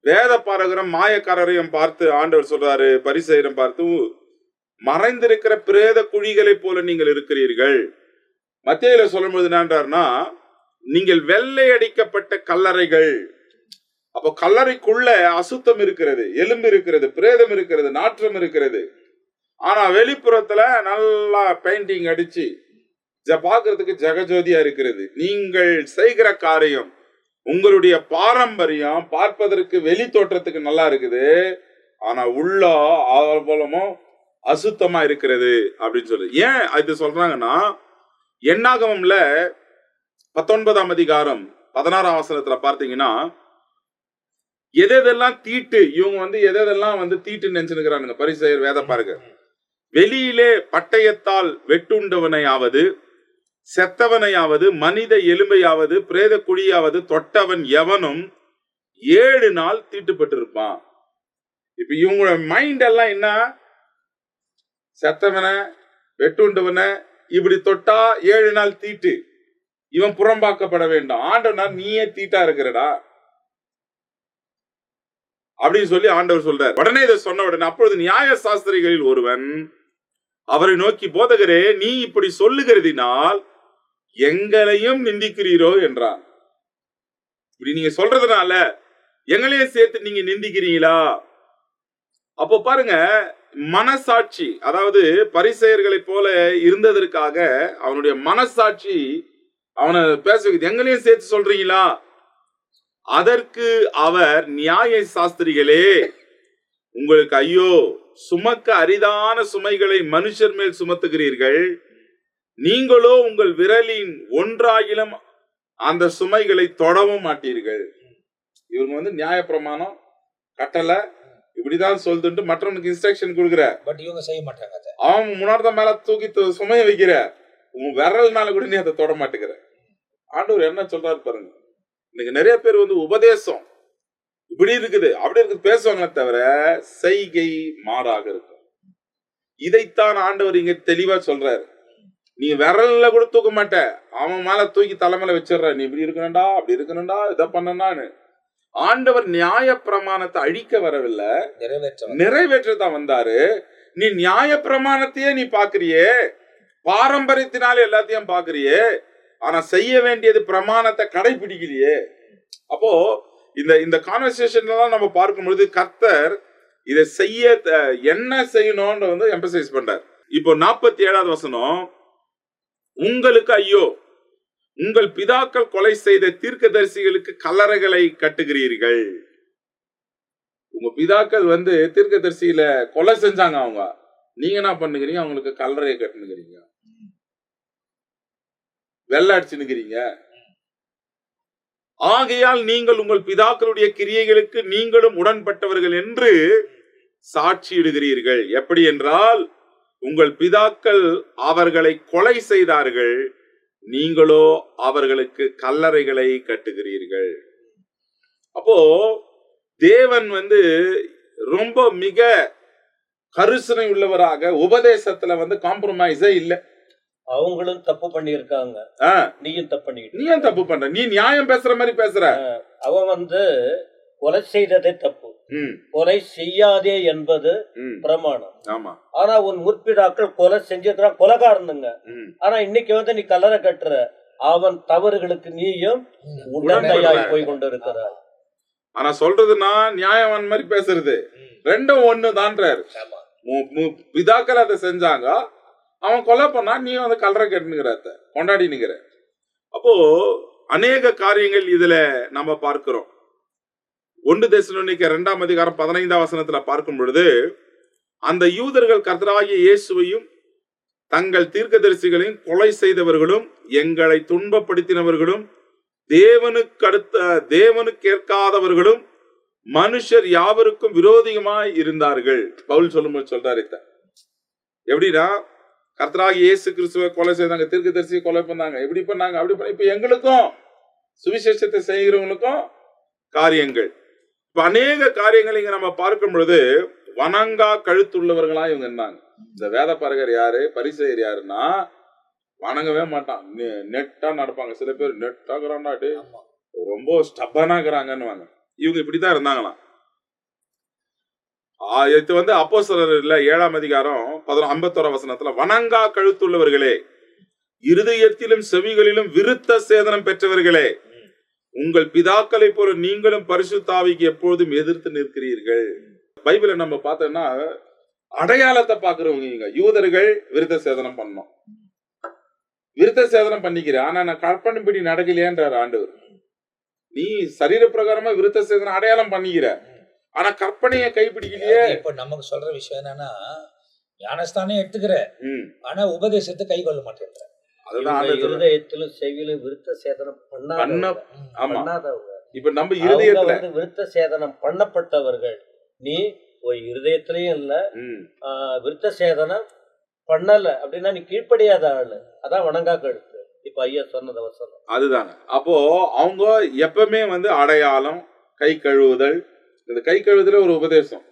வேத பாரகரம் மாயக்காரரையும் பார்த்து ஆண்டவர் சொல்றாரு, பரிசேயரை பார்த்து மறைந்திருக்கிற பிரேத குழிகளை போல நீங்கள் இருக்கிறீர்கள். மத்தேயுல சொல்லும்போது என்னன்றார்னா, நீங்கள் வெள்ளை அடிக்கப்பட்ட கல்லறைகள். அப்போ கல்லறைக்குள்ள அசுத்தம் இருக்கிறது, எலும்பு இருக்கிறது, பிரேதம் இருக்கிறது, நாற்றம் இருக்கிறது. ஆனா வெளிப்புறத்துல நல்லா பெயிண்டிங் அடிச்சு பார்க்கறதுக்கு ஜெகஜோதியா இருக்கிறது. நீங்கள் செய்கிற காரியம், உங்களுடைய பாரம்பரியம் பார்ப்பதற்கு வெளி தோற்றத்துக்கு நல்லா இருக்குது, ஆனா உள்ள ஆவலமும் அசுத்தமா இருக்கிறது அப்படின்னு சொல்லு. ஏன் இது சொல்றாங்கன்னா, என்னாகமம்ல 19ஆம் அதிகாரம் 16ஆம் வசனத்துல பார்த்தீங்கன்னா, எதெல்லாம் தீட்டு, இவங்க வந்து எதெல்லாம் வந்து தீட்டு நினைச்சுக்கிறானுங்க பரிசேயர் வேத பாருங்க. வெளியிலே பட்டயத்தால் வெட்டுண்டவனையாவது, செத்தவனையாவது, மனித எலும்பையாவது, பிரேத குழியாவது தொட்டவன் எவனும் 7 நாள் தீட்டுப்பட்டிருப்பான். இப்ப இவங்களோட மைண்ட் எல்லாம் என்ன? செத்தவனை வெட்டுண்டவனை இப்படி தொட்டா 7 நாள் தீட்டு, இவன் புறம்பாக்கப்பட வேண்டும். ஆண்டவனா நீயே தீட்டா இருக்கிறடா அப்படின்னு சொல்லி ஆண்டவர் சொல்றார். உடனே இதை சொன்ன உடனே அப்பொழுது நியாய சாஸ்திரிகளில் ஒருவன் அவரை நோக்கி, போதகரே, நீ இப்படி சொல்லுகிறதினால் எங்களையும் நிந்திக்கிறீரோ என்றான். இப்படி நீங்க சொல்றதுனால எங்களையும் சேர்த்து நீங்க நிந்திக்கிறீங்களா? அப்போ பாருங்க, மனசாட்சி, அதாவது பரிசேயர்களை போல இருந்ததற்காக அவனுடைய மனசாட்சி அவனை பேச, எங்களையும் சேர்த்து சொல்றீங்களா? அதற்கு அவர், நியாய சாஸ்திரிகளே உங்களுக்கு ஐயோ, சுமக்க அரிதான சுமைகளை மனுஷர் மேல் சுமத்துகிறீர்கள், நீங்களோ உங்கள் விரலின் ஒன்றாகிலும் அந்த சுமைகளை தொடவும் மாட்டீர்கள். இவங்க வந்து நியாய பிரமாணம் கட்டளை இப்படிதான் சொல்லிட்டு மற்றவனுக்கு இன்ஸ்ட்ரக்ஷன் கொடுக்குற, பட் இவங்க செய்ய மாட்டாங்க. அவன் முன்னாடி மேல தூக்கி சுமைய வைக்கிற, உன் விரல்னால கூட நீ அதை தொட மாட்டேங்கிற. ஆண்டவர் என்ன சொல்றாரு பாருங்க. இன்னைக்கு நிறைய பேர் வந்து உபதேசம் இப்படி இருக்குது அப்படி இருக்குது பேசுவாங்களே தவிர செய்கை மாறாக இருக்கும். இதைத்தான் ஆண்டவர் இங்க தெளிவா சொல்றாரு. நீ விரல்ல கூட தூக்க மாட்ட, அவன் மேல தூக்கி தலைமையில வச்சிடற. நீ இப்படி இருக்கணும்டா அப்படி இருக்கணும்டா இதை பண்ணனான்னு. ஆண்டவர் நியாய பிரமாணத்தை அழிக்க வரவில்லை, நிறைவேற்றதான் வந்தாரு. நீ நியாய பிரமாணத்தையே நீ பாக்குறியே, பாரம்பரியத்தினால எல்லாத்தையும் பாக்குறியே, ஆனா செய்ய வேண்டியது பிரமாணத்தை கடைபிடிக்கலையே. அப்போ இந்த கான்வர்சேஷன்லாம் நம்ம பார்க்கும்பொழுது கர்த்தர் இதை செய்ய என்ன செய்யணும்னு வந்து எம்பசைஸ் பண்றார். இப்போ 47வது வசனம், உங்களுக்கு ஐயோ, உங்கள் பிதாக்கள் கொலை செய்த தீர்க்கதரிசிகளுக்கு கல்லறைகளை கட்டுகிறீர்கள். உங்க பிதாக்கள் வந்து தீர்க்கதரிசியில கொலை செஞ்சாங்க, அவங்க நீங்க என்ன பண்ணுகிறீங்க? அவங்களுக்கு கல்லறையை கட்டுனுக்கிறீங்க, வெள்ளை அடிச்சுனுக்கிறீங்க. ஆகையால் நீங்கள் உங்கள் பிதாக்களுடைய கிரியைகளுக்கு நீங்களும் உடன்பட்டவர்கள் என்று சாட்சியிடுகிறீர்கள். எப்படி என்றால், உங்கள் பிதாக்கள் அவர்களை கொலை செய்தார்கள், நீங்களோ அவர்களுக்கு கல்லறைகளை கட்டுகிறீர்கள். அப்போ தேவன் வந்து ரொம்ப மிக கருசனை உள்ளவராக உபதேசத்துல வந்து காம்ப்ரமைஸே இல்லை. அவங்களும் தப்பு பண்ணியிருக்காங்க, நீயும் தப்பு பண்ணிட்டு. நீ ஏன் தப்பு பண்ற? நீ நியாயம் பேசுற மாதிரி பேசுற. அவன் வந்து கொலை செய்ததே தப்பு, கொலை செய்யாதே என்பது பிரமாணம். ஆமா. ஆனா உன் முற்பிதாக்கள் கொலை செஞ்சிருக்கிறான், கொலைகாரனுங்க. ஆனா இன்னைக்கு வந்து நீ கல்லறை கட்டுற, அவன் தவறுகளுக்கு நீயும் உடந்தையாய் போய் கொண்டு இருக்கிறார். ஆனா சொல்றதுன்னா நியாயவான் மாதிரி பேசுறது ரெண்டும் ஒண்ணுதான்றாரு. பிதாக்கள் அதை செஞ்சாங்க, அவன் கொலை பண்ணா, நீ வந்து கல்லறை கட்டுனுங்கிற கொண்டாடி நிக்கிற. அப்போ அநேக காரியங்கள் இதுல நம்ம பார்க்கிறோம். 1 தெசலோனிக்கேயர் 2ஆம் அதிகாரம் 15ஆம் வசனத்துல பார்க்கும் பொழுது, அந்த யூதர்கள் கர்த்தராகிய இயேசுவையும் தங்கள் தீர்க்கதரிசிகளையும் கொலை செய்தவர்களும் எங்களை துன்பப்படுத்தினவர்களும் தேவனுக்கு ஏற்காதவர்களும் மனுஷர் யாவருக்கும் விரோதிகமாய் இருந்தார்கள். பவுல் சொல்லும்போது சொல்றாரு, எப்படின்னா கர்த்தராகிய இயேசு கிறிஸ்துவை கொலை செய்தாங்க, தீர்க்கதரிசியை கொலை பண்ணாங்க, எப்படி பண்ணாங்க, அப்படி பண்ண. இப்ப எங்களுக்கும் சுவிசேஷத்தை செய்கிறவங்களுக்கும் காரியங்கள், இப்ப அநேக காரியங்கள் இங்க நம்ம பார்க்கும் பொழுது வணங்கா கழுத்துள்ளவர்களா இவங்க இருந்தாங்க. இந்த வேத பாரகர் யாரு, பரிசேயர் யாருன்னா வணங்கவே மாட்டான், நெட்டா நடப்பாங்க. சில பேர் நெட்டாகிறான்டாட்டு ரொம்ப ஸ்டப்பனாகிறாங்கன்னு வாங்க. இவங்க இப்படித்தான் இருந்தாங்களாம். இது வந்து அப்போஸ்தலர்ல 7ஆம் அதிகாரம் 51ஆம் வசனத்துல, வணங்கா கழுத்துள்ளவர்களே, இருதயத்திலும் செவிகளிலும் விருத்த சேதனம் பெற்றவர்களே, உங்கள் பிதாக்களை போல நீங்களும் பரிசுத்த ஆவிக்கு எப்பொழுதும் எதிர்த்து நிற்கிறீர்கள். பைபிளை நம்ம பார்த்தோம்னா அடையாளத்தை பாக்குறவங்க யூதர்கள் விருத்த சேதனம் பண்ணோம், விருத்த சேதனம் பண்ணிக்கிறேன், ஆனா நான் கற்பனைப்படி நடக்கலையேன்றார் ஆண்டவர். நீ சரீர பிரகாரமா விருத்த சேதனம் அடையாளம் பண்ணிக்கிற, ஆனா கற்பனையை கைப்பிடிக்கலையே. இப்ப நமக்கு சொல்ற விஷயம் என்னன்னா, ஞானஸ்தானே எடுத்துக்கிற, ஆனா உபதேசத்தை கை கொள்ள மாட்டேன்ற. இருதயத்திலும் செவியிலும் விருத்த சேதனம் பண்ணாதவங்க. இப்ப நம்ம இருதயத்துல விருத்த சேதனம் பண்ணப்பட்டவர்கள். நீ போய் இருதயத்திலயும் இல்ல, விருத்த சேதனம் பண்ணல அப்படின்னா நீ கீழ்ப்படியாத ஆளு. அதான் வணங்கா கழுத்து. இப்ப ஐயா சொன்னது வசனம் அதுதாங்க. அப்போ அவங்க எப்பவுமே வந்து அடையாளம், கை கழுவுதல், இந்த கை கழுவுதல ஒரு உபதேசம்,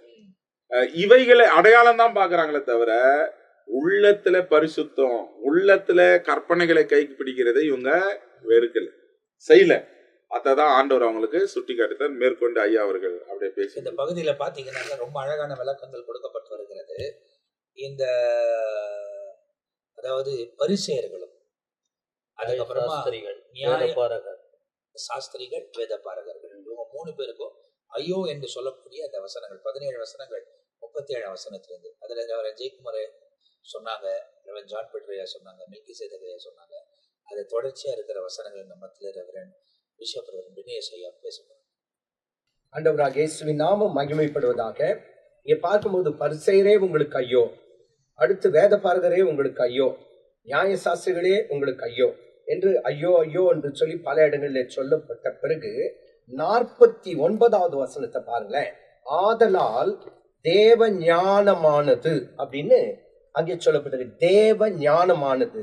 இவைகளை அடையாளம் தான் பாக்குறாங்களே தவிர உள்ளத்துல பரிசுத்தம், உள்ளத்துல கற்பனைகளை கைக்கு பிடிக்கிறதை இவங்க வெறுக்கல, செய்யல. அதான் ஆண்டவர் அவங்களுக்கு சுட்டி காட்டுதான். மேற்கொண்டு ஐயா அவர்கள் அப்படியே பேசி இந்த பகுதியில பாத்தீங்கன்னா ரொம்ப அழகான விளக்கங்கள் கொடுக்கப்பட்டு வருகிறது. இந்த அதாவது பரிசேயர்களும், அதுக்கப்புறமா சாஸ்திரிகள், வேத பாரகர்கள், இவங்க 3 பேருக்கும் ஐயோ என்று சொல்லக்கூடிய அந்த வசனங்கள் 17 வசனங்கள் 37 வசனத்திலிருந்து, அதுல ஜெயக்குமார் சொன்னாங்க, ஜான் பெட்ரையா சொன்னாங்க, மில்கி சேதகையா சொன்னாங்க. அது தொடர்ச்சியா இருக்கிற வசனங்கள் நம்ம ரெவரண்ட் பிஷப் தினேஷ் ஐயா பேசுவாங்க. ஆண்டவராகிய இயேசுவின் நாமம் மகிமைப்படுவதாக. இங்க பார்க்கும்போது பரிசேயரே உங்களுக்கு ஐயோ, அடுத்து வேத பாரகரே உங்களுக்கு ஐயோ, நியாய சாஸ்திரிகளே உங்களுக்கு ஐயோ என்று ஐயோ ஐயோ என்று சொல்லி பல இடங்களில் சொல்லப்பட்ட பிறகு 49வது வசனத்தை பாருங்களேன். ஆதலால் தேவ ஞானமானது அப்படின்னு அங்கே சொல்லப்பட்டது. தேவ ஞானமானது,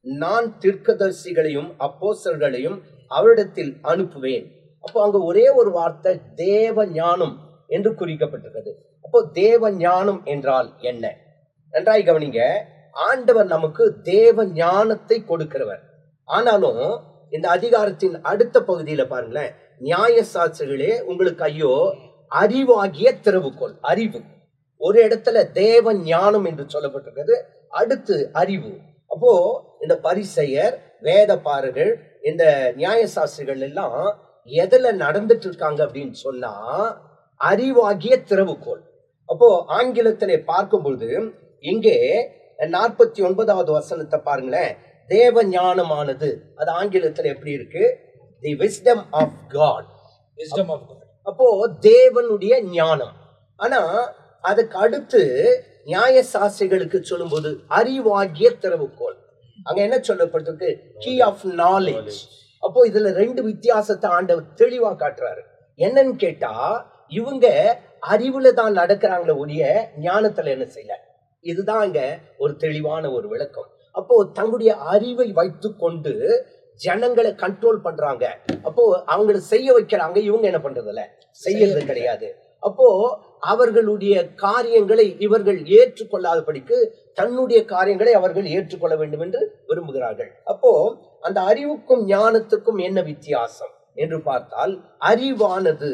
நான் தீர்க்கதரிசிகளையும் அப்போஸ்தலர்களையும் அவரிடத்தில் அனுப்புவேன், அப்போ அங்க ஒரே ஒரு வார்த்தை தேவ ஞானம் என்று குறிக்கப்பட்டிருக்கிறது. அப்போ தேவ ஞானம் என்றால் என்ன? நன்றாய் கவனிங்க. ஆண்டவர் நமக்கு தேவ ஞானத்தை கொடுக்கிறவர். ஆனாலும் இந்த அதிகாரத்தின் அடுத்த பகுதியில பாருங்களேன், நியாயசாஸ்திரிகளே உங்களுக்கு ஐயோ, அறிவாகிய திறவுகோல். அறிவு ஒரு இடத்துல தேவ ஞானம் என்று சொல்லப்பட்டிருக்கிறது, அடுத்து அறிவு. அப்போ இந்த பரிசேயர், வேதபாரகர்கள், இந்த நியாயசாஸ்திரிகள் எல்லாம் எதுல நடந்துட்டு இருக்காங்க அப்படின்னு சொன்னா அறிவாகிய திறவுகோல். அப்போ ஆங்கிலத்திலே பார்க்கும்போது இங்கே 49வது வசனத்தை பாருங்களேன். தேவ ஞானமானது, அது ஆங்கிலத்தில் எப்படி இருக்கு? The wisdom of God. Wisdom of God. அப்போ தேவனுடைய ஞானம். ஆனா அதுக்கு அடுத்து நியாயசாஸ்திரிகளுக்கு சொல்லும்போது அறிவாகிய திறவுகோல். அங்க என்ன சொல்லப்பட்டிருக்கு? Key of knowledge. அப்போ இதுல ரெண்டு வித்தியாசத்தை ஆண்டவர் தெளிவா காட்டுறாரு. என்னன்னு கேட்டா, இவங்க அறிவுல தான் நடக்கிறாங்களே ஒழிய ஞானத்துல என்ன செய்யல. இதுதான் இங்க ஒரு தெளிவான ஒரு விளக்கம். அப்போ தங்களுடைய அறிவை வைத்து கொண்டு ஜனங்களை கண்ட்ரோல் பண்றாங்க. அப்போ அவங்களை செய்ய வைக்கிறாங்க, இவங்க என்ன பண்றதில்ல, செய்யறது கிடையாது. அப்போ அவர்களுடைய காரியங்களை இவர்கள் ஏற்றுக்கொள்ளாதபடிக்கு தன்னுடைய காரியங்களை அவர்கள் ஏற்றுக்கொள்ள வேண்டும் என்று விரும்புகிறார்கள். அப்போ அந்த அறிவுக்கும் ஞானத்துக்கும் என்ன வித்தியாசம் என்று பார்த்தால், அறிவானது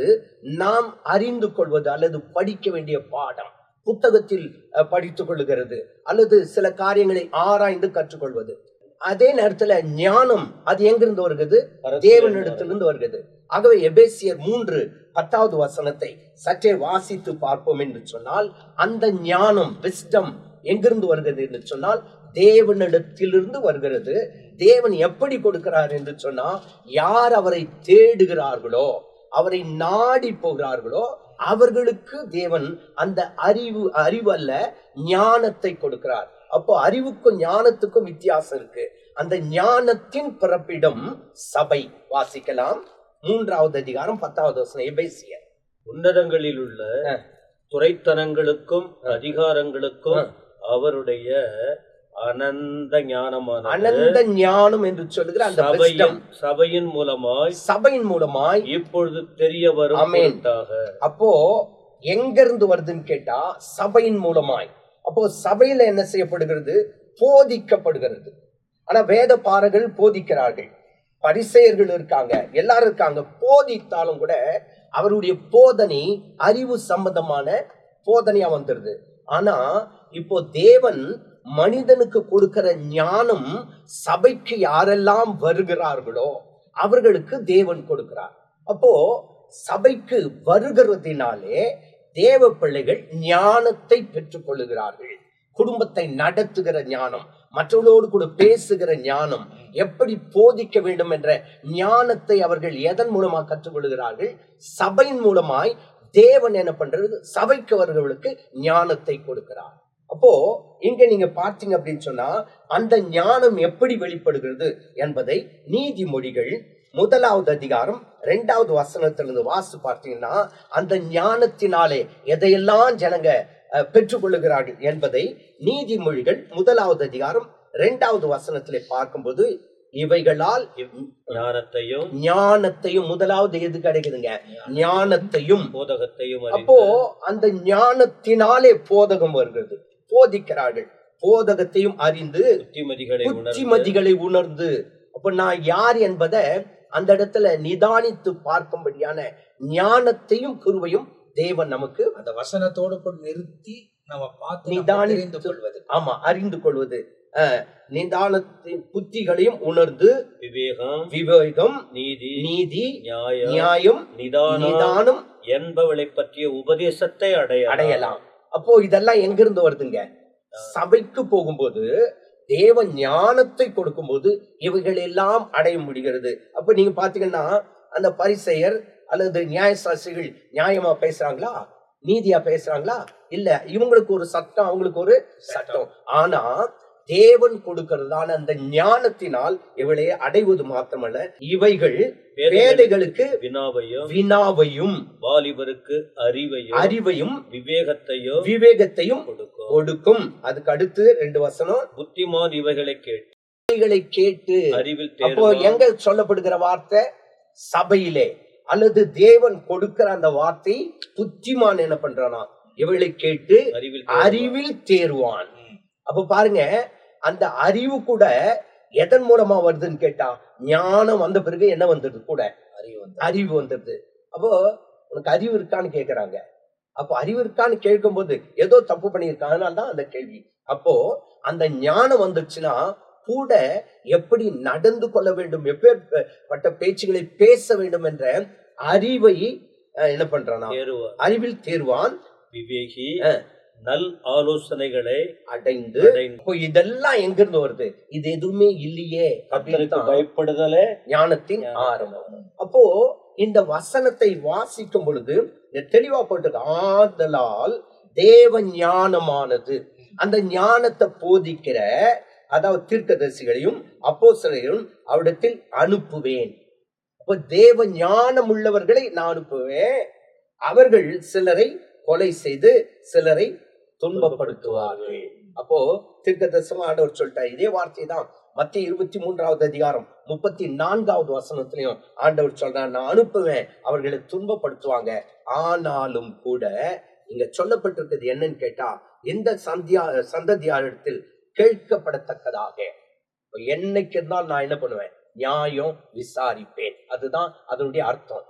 நாம் அறிந்து கொள்வது அல்லது படிக்க வேண்டிய பாடம், புத்தகத்தில் படித்துக் கொள்ளுகிறது அல்லது சில காரியங்களை ஆராய்ந்து கற்றுக்கொள்வது. அதே நேரத்துல ஞானம் அது எங்கிருந்து வருகிறது? தேவனிடத்திலிருந்து வருகிறது. ஆகவே எபேசியர் 3:10வது வசனத்தை சற்றே வாசித்து பார்ப்போம் என்று சொன்னால், அந்த ஞானம் விஸ்டம் எங்கிருந்து வருகிறது என்று சொன்னால் தேவனிடத்திலிருந்து வருகிறது. தேவன் எப்படி கொடுக்கிறார் என்று சொன்னா, யார் அவரை தேடுகிறார்களோ, அவரை நாடி போகிறார்களோ அவர்களுக்கு தேவன் அந்த அறிவு அல்ல ஞானத்தை கொடுக்கிறார். அப்போ அறிவுக்கும் ஞானத்துக்கும் வித்தியாசம் இருக்கு. அந்த ஞானத்தின் பிறப்பிடம் சபை. வாசிக்கலாம் 3வது அதிகாரம் 10வது வசனம் எபேசியர். உன்னதங்களில் உள்ள துரைத்தனங்களுக்கும் அதிகாரங்களுக்கும் அவருடைய அனந்த ஞானமான அனந்த ஞானம் என்று சொல்லுகிற அந்த சபையின் மூலமாய் இப்பொழுது தெரிய வரும். அப்போ எங்க இருந்து வருதுன்னு கேட்டா சபையின் மூலமாய். அப்போ சபையில என்ன செய்யப்படுகிறது? போதிக்கப்படுகிறது. ஆனா வேத பாரகர்கள் போதிக்கிறார்கள், பரிசேயர்கள் இருக்காங்க, எல்லாரும் இருக்காங்க. போதித்தாலும் கூட அவருடைய போதனை அறிவு சம்பந்தமான போதனையா வந்துருது. ஆனா இப்போ தேவன் மனிதனுக்கு கொடுக்கிற ஞானம் சபைக்கு யாரெல்லாம் வருகிறார்களோ அவர்களுக்கு தேவன் கொடுக்கிறார். அப்போ சபைக்கு வருகிறதினாலே தேவ பிள்ளைகள் ஞானத்தை பெற்றுக் கொள்ளுகிறார்கள். குடும்பத்தை நடத்துகிற ஞானம், மற்றவர்களோடு கூட பேசுகிற ஞானம், எப்படி போதிக்க வேண்டும் என்ற ஞானத்தை அவர்கள் எதன் மூலமா கற்றுக்கொள்கிறார்கள்? சபையின் மூலமாய் தேவன் என்ன பண்றது? சபைக்கு வருகிறவர்களுக்கு ஞானத்தை கொடுக்கிறார். அப்போ இங்க நீங்க பார்த்தீங்க அப்படின்னு சொன்னா, அந்த ஞானம் எப்படி வெளிப்படுகிறது என்பதை நீதிமொழிகள் 1வது அதிகாரம் 2வது வசனத்திலிருந்து வாசி பார்த்தீங்கன்னா, அந்த ஞானத்தினாலே எதையெல்லாம் ஜனங்க பெற்றுக்கொள்ளுகிறார்கள் என்பதை நீதிமொழிகள் 1வது அதிகாரம் 2வது வசனத்திலே பார்க்கும்போது, இவைகளால் ஞானத்தையும் 1வது எது கிடைக்குதுங்க? ஞானத்தையும் போதகத்தையும். அப்போ அந்த ஞானத்தினாலே போதகம் வருகிறது, போதிக்கிறார்கள். போதகத்தையும் அறிந்து புத்திமதிகளை உணர்ந்து, அப்ப நான் யார் என்பதை அந்த இடத்துல நிதானித்து பார்க்கும்படியான ஞானத்தையும் கிருபையும் தேவன் நமக்கு அந்த வசனத்தோடு நிறுத்தி நம்ம பார்த்து நிதானித்து கொள்வது. ஆமா, அறிந்து கொள்வது. நிதானத்தின் புத்திகளையும் உணர்ந்து விவேகம் நீதி நியாயம் நிதானம் என்பவளை பற்றிய உபதேசத்தை அடையலாம். அப்போ இதெல்லாம் எங்கிருந்து வருதுங்க? சபைக்கு போகும்போது தேவ ஞானத்தை கொடுக்கும் போது இவைகள் எல்லாம் அடைய முடிகிறது. அப்ப நீங்க பாத்தீங்கன்னா, அந்த பரிசேயர் அல்லது நியாயசாஸ்திரிகள் நியாயமா பேசுறாங்களா, நீதியா பேசுறாங்களா? இல்ல, இவங்களுக்கு ஒரு சட்டம், அவங்களுக்கு ஒரு சட்டம். ஆனா தேவன் கொடுக்கிறதான அந்த ஞானத்தினால் இவளை அடைவது மாத்திரமல்ல, இவைகள் வேதைகளுக்கு வினாவையும் வாலிபருக்கு அறிவையும் விவேகத்தையும் கொடுக்கும். அதுக்கு அடுத்து 2 வசனம், புத்திமான் இவைகளை கேட்டு அறிவில். அப்போ எங்க சொல்லப்படுகிற வார்த்தை? சபையிலே. அல்லது தேவன் கொடுக்கிற அந்த வார்த்தை புத்திமான் என்ன பண்றானா, இவளை கேட்டு அறிவில் தேர்வான். அப்ப பாருங்க, அந்த அறிவு கூட எதன் மூலமா வருதுன்னு கேட்டா, ஞானம் வந்த பிறகு என்ன வந்தது கூட, அறிவு வந்துடுது. அப்போ உனக்கு அறிவு இருக்கான்னு கேக்குறாங்க. அப்போ அறிவு இருக்கான்னு கேட்கும் போது ஏதோ தப்பு பண்ணியிருக்காங்க தான் அந்த கேள்வி. அப்போ அந்த ஞானம் வந்துச்சுன்னா கூட எப்படி நடந்து கொள்ள வேண்டும், எப்பேற்பட்ட பேச்சுகளை பேச வேண்டும் என்ற அறிவை என்ன பண்றானா, அறிவில் தேர்வான். விவேகி நல் ஆலோசனைகளை அடைந்து. இப்போ இதெல்லாம் எங்க இருந்து வருது? இது எதுவுமே இல்லையே அப்படின்னு பயப்படுதலே ஞானத்தின் ஆரம்பம். அப்போ இந்த வசனத்தை வாசிக்கும் பொழுது தெளிவா போட்டது, ஆதலால் தேவ ஞானமானது, அந்த ஞானத்தை போதிக்கிற அதாவது தீர்க்கதரிசிகளையும் அப்போஸ்தலரையும் அவரிடத்தில் அனுப்புவேன். அப்போ தேவ ஞானம் உள்ளவர்களை நான் அனுப்புவேன். அவர்கள் சிலரை கொலை செய்து சிலரை துன்பப்படுத்துவார்கள். அப்போ தீர்க்கதரிசனம் ஆண்டவர் சொல்லிட்டார். இதே வார்த்தை தான் மத்திய 23வது அதிகாரம் 34வது வசனத்திலையும் ஆண்டவர் சொல்றார், நான் அனுப்புவேன், அவர்களை துன்பப்படுத்துவாங்க. ஆனாலும் கூட இங்க சொல்லப்பட்டிருக்கிறது என்னன்னு கேட்டா, எந்த சந்ததியாரிடத்தில் கேட்கப்படத்தக்கதாக. என்னைக்கு இருந்தாலும் நான் என்ன பண்ணுவேன், நியாயம் விசாரிப்பேன். அதுதான் அதனுடைய அர்த்தம்.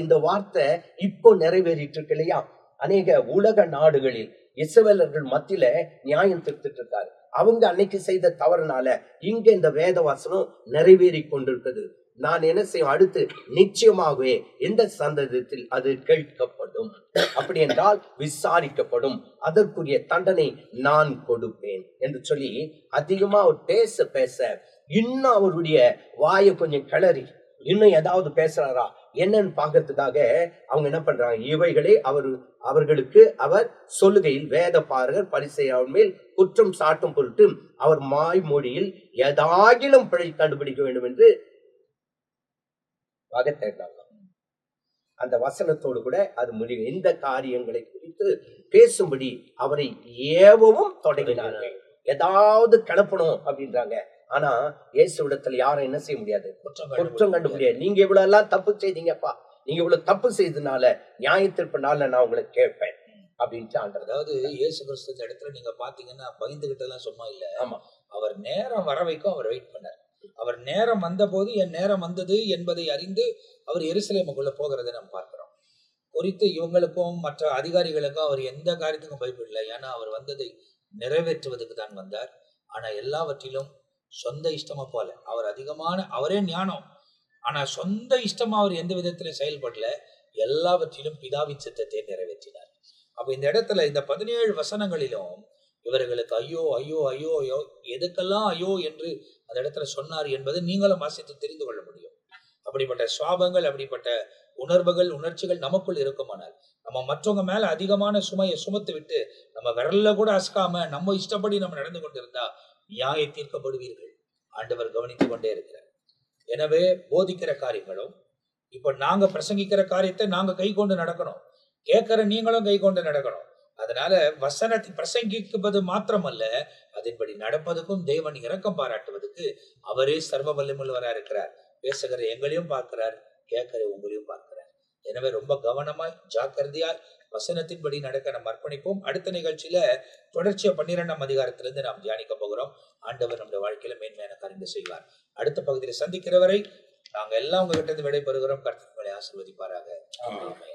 இந்த வார்த்தை இப்போ நிறைவேறிட்டு இருக்கு இல்லையா? அநேக உலக நாடுகளில் இஸ்ரவேலர்கள் மத்தியில நியாயம் தீர்த்துட்டு இருக்காரு. அவங்க அன்னைக்கு செய்த தவறுனால இங்க இந்த வேத வசனம் நிறைவேறி கொண்டிருக்குது. நான் என்ன செய்வேன், அடுத்து நிச்சயமாகவே எந்த சந்தர்ப்பத்தில் அது கேட்கப்படும், அப்படி என்றால் விசாரிக்கப்படும், அதற்குரிய தண்டனை நான் கொடுப்பேன் என்று சொல்லி அதிகமா அவர் பேச பேச இன்னும் அவருடைய வாயை கொஞ்சம் கிளறி இன்னும் ஏதாவது பேசுறாரா என்னன்னு பாக்கிறதுக்காக அவங்க என்ன பண்றாங்க, இவைகளே அவர்களுக்கு அவர் சொல்லுகையில் வேத பாரகர் பரிசேயர் மேல் குற்றம் சாட்டும் பொருட்டு அவர் மாய்மொழியில் ஏதாகிலும் பிழை கண்டுபிடிக்க வேண்டும் என்று தேடினாங்க. அந்த வசனத்தோடு கூட அது முடிவு. இந்த காரியங்களை குறித்து பேசும்படி அவரை ஏவவும் தொடங்கினார்கள். ஏதாவது கிளப்பணும் அப்படின்றாங்க. ஆனா இயேசுவிடத்தில் யாரும் என்ன செய்ய முடியாது, குற்றம் கண்டு முடியாது. நீங்க இவ்வளவு எல்லாம் தப்பு செய்தீங்கப்பா, நீங்க இவ்வளவு தப்பு செய்ததுனால நியாயத்திற்பனால நான் உங்களை கேட்பேன் அப்படின்ட்டு ஆண்டவர். அதாவது இயேசு கிறிஸ்து இந்த இடத்துல நீங்க பாத்தீங்கன்னா பயந்துகிட்டு எல்லாம் சும்மா இல்ல. ஆமா, அவர் நேரம் வர வைக்கும் அவர் வெயிட் பண்ணார். அவர் நேரம் வந்த போது என் நேரம் வந்தது என்பதை அறிந்து அவர் எருசலேமுக்குள்ள போகிறதை நம்ம பார்க்கிறோம். குறித்து இவங்களுக்கும் மற்ற அதிகாரிகளுக்கும் அவர் எந்த காரியத்துக்கும் பயப்படல. ஏன்னா அவர் வந்ததை நிறைவேற்றுவதற்கு தான் வந்தார். ஆனா எல்லாவற்றிலும் சொந்த இஷ்டமா போல, அவர் அவரே ஞானம், ஆனா சொந்த இஷ்டமா அவர் எந்த விதத்திலும் செயல்படல. எல்லாவற்றிலும் பிதாவின் சித்தத்தை நிறைவேற்றினார். அப்ப இந்த இடத்துல இந்த 17 வசனங்களிலும் இவர்களுக்கு ஐயோ ஐயோ ஐயோ ஐயோ, எதுக்கெல்லாம் ஐயோ என்று அந்த இடத்துல சொன்னார் என்பதை நீங்களும் வாசித்து தெரிந்து கொள்ள முடியும். அப்படிப்பட்ட சுவாபங்கள், அப்படிப்பட்ட உணர்வுகள், உணர்ச்சிகள் நமக்குள் இருக்குமானால் நம்ம மற்றவங்க மேல அதிகமான சுமையை சுமத்து விட்டு நம்ம விரல்ல கூட அசக்காம நம்ம இஷ்டப்படி நம்ம நடந்து கொண்டிருந்தா நியாய தீர்க்கப்படுவீர்கள். ஆண்டவர் கவனித்துக் கொண்டே இருக்கிறார். எனவே போதிக்கிற காரியங்களும் இப்ப நாங்க பிரசங்கிக்கிற காரியத்தை நாங்க கை கொண்டு நடக்கணும், கேட்கிற நீங்களும் கை கொண்டு நடக்கணும். அதனால வசனத்தை பிரசங்கிப்பது மாத்திரமல்ல, அதன்படி நடப்பதுக்கும் தேவன் இரக்கம் பாராட்டுவதற்கு அவரே சர்வ வல்லமையுள்ளவரா இருக்கிறார். பேசுகிற எங்களையும் பார்க்கிறார், கேட்கிற உங்களையும் பார்க்கிறார். எனவே ரொம்ப கவனமாய் ஜாக்கிரதையாய் வசனத்தின்படி நடக்க நம்ம அர்ப்பணிப்போம். அடுத்த நிகழ்ச்சியில தொடர்ச்சியா 12ஆம் அதிகாரத்திலிருந்து நாம் தியானிக்க போகிறோம். ஆண்டவர் நம்முடைய வாழ்க்கையில மேன்மையான காரியங்கள் செய்வார். அடுத்த பகுதியில் சந்திக்கிறவரை நாங்க எல்லாம் உங்ககிட்ட இருந்து விடைபெறுகிறோம். கர்த்தர் உங்களை ஆசீர்வதிப்பாராக. ஆமென்.